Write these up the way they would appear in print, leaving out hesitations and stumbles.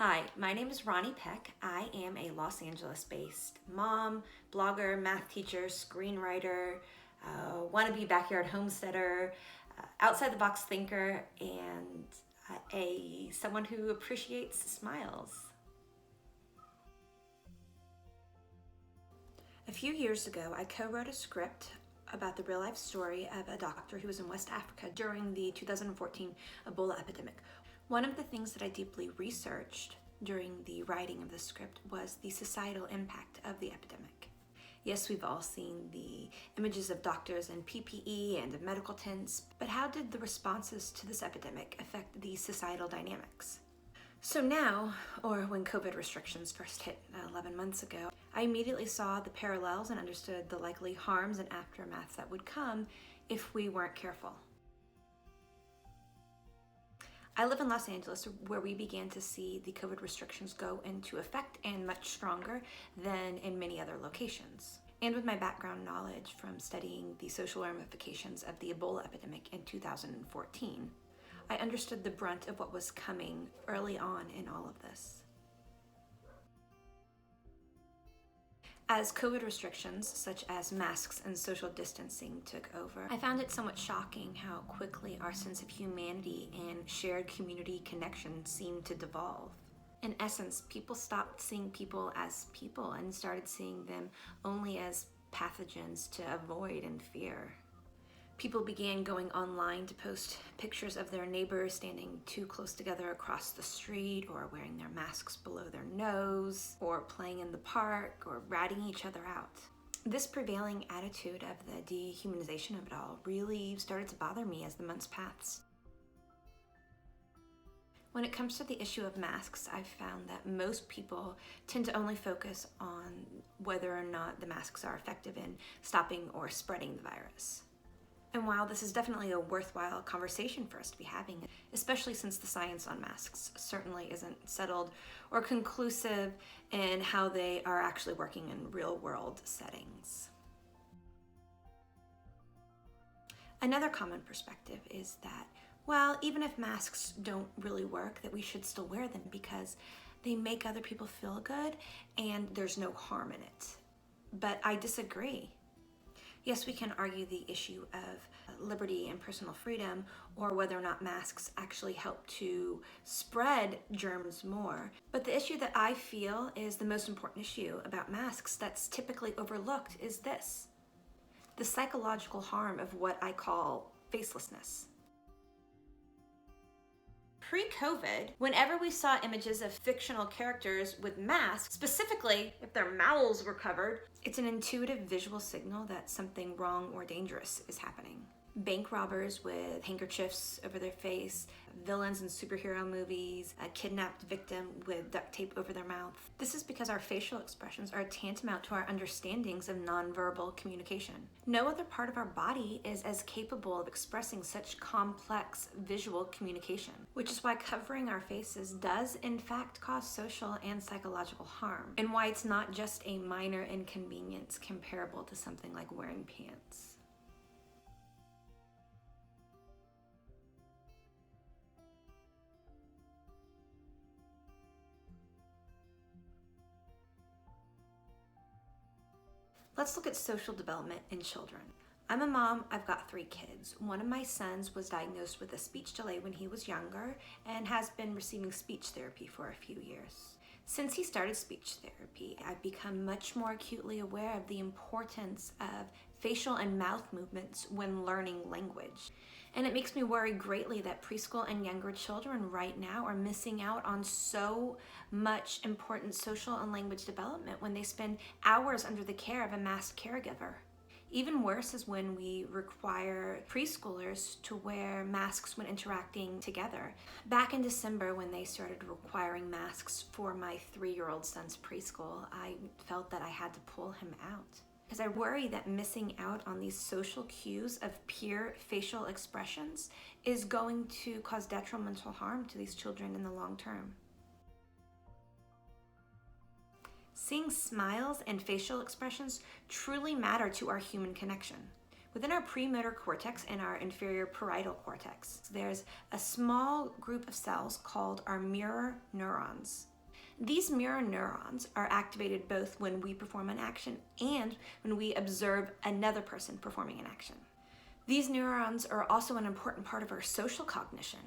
Hi, my name is Ronnie Peck. I am a Los Angeles-based mom, blogger, math teacher, screenwriter, wannabe backyard homesteader, outside-the-box thinker, and someone who appreciates smiles. A few years ago, I co-wrote a script about the real-life story of a doctor who was in West Africa during the 2014 Ebola epidemic. One of the things that I deeply researched during the writing of the script was the societal impact of the epidemic. Yes, we've all seen the images of doctors in PPE and of medical tents, but how did the responses to this epidemic affect the societal dynamics? So now, or when COVID restrictions first hit 11 months ago, I immediately saw the parallels and understood the likely harms and aftermath that would come if we weren't careful. I live in Los Angeles, where we began to see the COVID restrictions go into effect, and much stronger than in many other locations. And with my background knowledge from studying the social ramifications of the Ebola epidemic in 2014, I understood the brunt of what was coming early on in all of this. As COVID restrictions, such as masks and social distancing, took over, I found it somewhat shocking how quickly our sense of humanity and shared community connection seemed to devolve. In essence, people stopped seeing people as people and started seeing them only as pathogens to avoid and fear. People began going online to post pictures of their neighbors standing too close together across the street, or wearing their masks below their nose, or playing in the park, or ratting each other out. This prevailing attitude of the dehumanization of it all really started to bother me as the months passed. When it comes to the issue of masks, I've found that most people tend to only focus on whether or not the masks are effective in stopping or spreading the virus. And while this is definitely a worthwhile conversation for us to be having, especially since the science on masks certainly isn't settled or conclusive in how they are actually working in real-world settings. Another common perspective is that, well, even if masks don't really work, that we should still wear them because they make other people feel good and there's no harm in it. But I disagree. Yes, we can argue the issue of liberty and personal freedom, or whether or not masks actually help to spread germs more. But the issue that I feel is the most important issue about masks that's typically overlooked is this: the psychological harm of what I call facelessness. Pre-COVID, whenever we saw images of fictional characters with masks, specifically if their mouths were covered, it's an intuitive visual signal that something wrong or dangerous is happening. Bank robbers with handkerchiefs over their face, villains in superhero movies, a kidnapped victim with duct tape over their mouth. This is because our facial expressions are tantamount to our understandings of nonverbal communication. No other part of our body is as capable of expressing such complex visual communication, which is why covering our faces does in fact cause social and psychological harm, and why it's not just a minor inconvenience comparable to something like wearing pants. Let's look at social development in children. I'm a mom, I've got 3 kids. One of my sons was diagnosed with a speech delay when he was younger and has been receiving speech therapy for a few years. Since he started speech therapy, I've become much more acutely aware of the importance of facial and mouth movements when learning language. And it makes me worry greatly that preschool and younger children right now are missing out on so much important social and language development when they spend hours under the care of a masked caregiver. Even worse is when we require preschoolers to wear masks when interacting together. Back in December, when they started requiring masks for my 3-year-old son's preschool, I felt that I had to pull him out, because I worry that missing out on these social cues of pure facial expressions is going to cause detrimental harm to these children in the long term. Seeing smiles and facial expressions truly matter to our human connection. Within our premotor cortex and our inferior parietal cortex, there's a small group of cells called our mirror neurons. These mirror neurons are activated both when we perform an action and when we observe another person performing an action. These neurons are also an important part of our social cognition,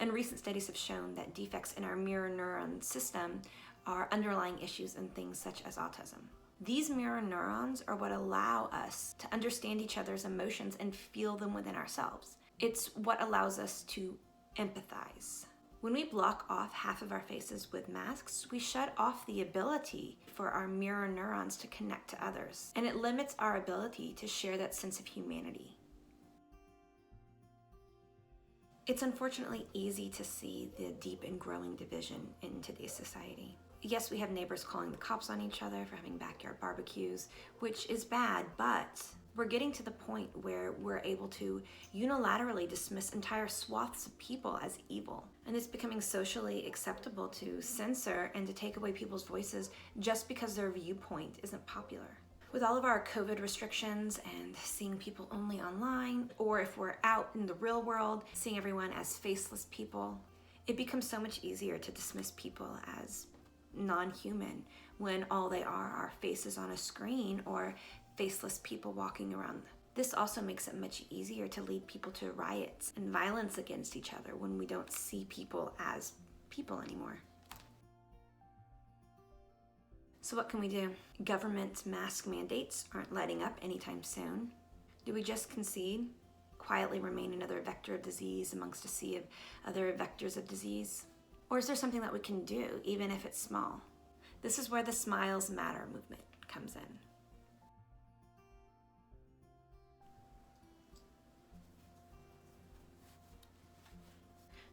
and recent studies have shown that defects in our mirror neuron system are underlying issues in things such as autism. These mirror neurons are what allow us to understand each other's emotions and feel them within ourselves. It's what allows us to empathize. When we block off half of our faces with masks, we shut off the ability for our mirror neurons to connect to others, and it limits our ability to share that sense of humanity. It's unfortunately easy to see the deep and growing division in today's society. Yes, we have neighbors calling the cops on each other for having backyard barbecues, which is bad, but we're getting to the point where we're able to unilaterally dismiss entire swaths of people as evil. And it's becoming socially acceptable to censor and to take away people's voices just because their viewpoint isn't popular. With all of our COVID restrictions and seeing people only online, or if we're out in the real world, seeing everyone as faceless people, it becomes so much easier to dismiss people as non-human when all they are faces on a screen or faceless people walking around. This also makes it much easier to lead people to riots and violence against each other when we don't see people as people anymore. So what can we do? Government mask mandates aren't letting up anytime soon. Do we just concede? Quietly remain another vector of disease amongst a sea of other vectors of disease? Or is there something that we can do, even if it's small? This is where the Smiles Matter movement comes in.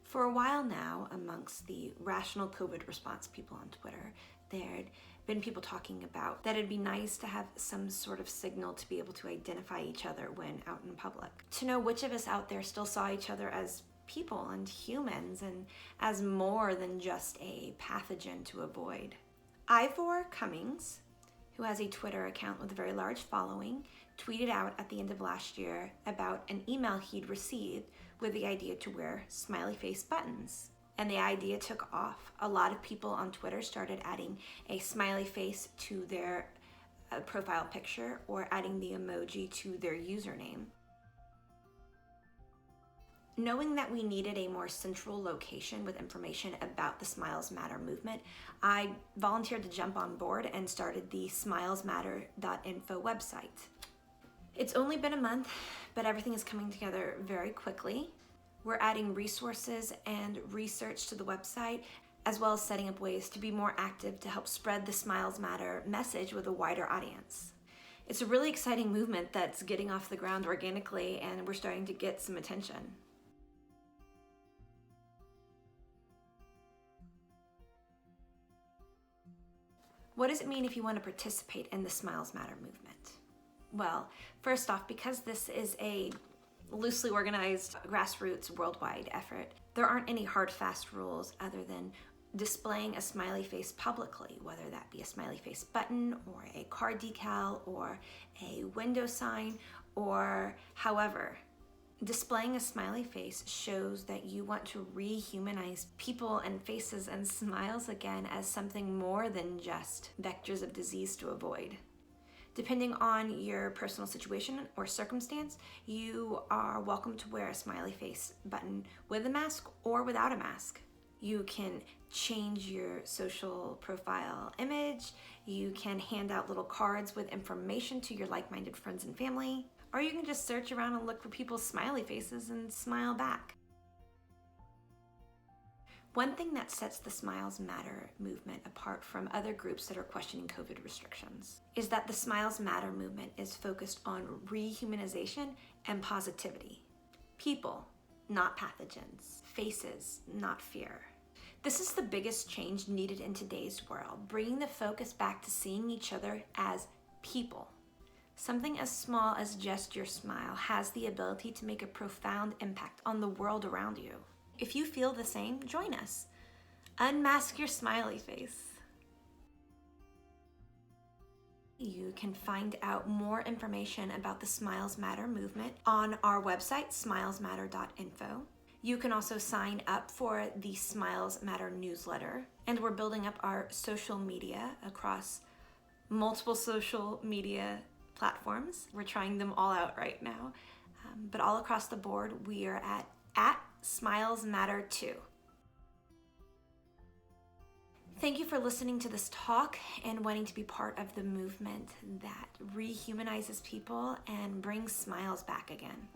For a while now, amongst the rational COVID response people on Twitter, there'd been people talking about that it'd be nice to have some sort of signal to be able to identify each other when out in public. To know which of us out there still saw each other as people and humans and as more than just a pathogen to avoid. Ivor Cummings, who has a Twitter account with a very large following, tweeted out at the end of last year about an email he'd received with the idea to wear smiley face buttons. And the idea took off. A lot of people on Twitter started adding a smiley face to their profile picture or adding the emoji to their username. Knowing that we needed a more central location with information about the Smiles Matter movement, I volunteered to jump on board and started the smilesmatter.info website. It's only been a month, but everything is coming together very quickly. We're adding resources and research to the website, as well as setting up ways to be more active to help spread the Smiles Matter message with a wider audience. It's a really exciting movement that's getting off the ground organically, and we're starting to get some attention. What does it mean if you want to participate in the Smiles Matter movement? Well, first off, because this is a loosely organized grassroots worldwide effort, there aren't any hard, fast rules other than displaying a smiley face publicly, whether that be a smiley face button or a car decal or a window sign or however. Displaying a smiley face shows that you want to rehumanize people and faces and smiles again as something more than just vectors of disease to avoid. Depending on your personal situation or circumstance, you are welcome to wear a smiley face button with a mask or without a mask. You can change your social profile image. You can hand out little cards with information to your like-minded friends and family. Or you can just search around and look for people's smiley faces and smile back. One thing that sets the Smiles Matter movement apart from other groups that are questioning COVID restrictions is that the Smiles Matter movement is focused on rehumanization and positivity. People, not pathogens. Faces, not fear. This is the biggest change needed in today's world, bringing the focus back to seeing each other as people. Something as small as just your smile has the ability to make a profound impact on the world around you. If you feel the same, join us. Unmask your smiley face. You can find out more information about the Smiles Matter movement on our website, smilesmatter.info. You can also sign up for the Smiles Matter newsletter, and we're building up our social media across multiple social media platforms. We're trying them all out right now, but all across the board, we are at Smiles Matter 2. Thank you for listening to this talk and wanting to be part of the movement that rehumanizes people and brings smiles back again.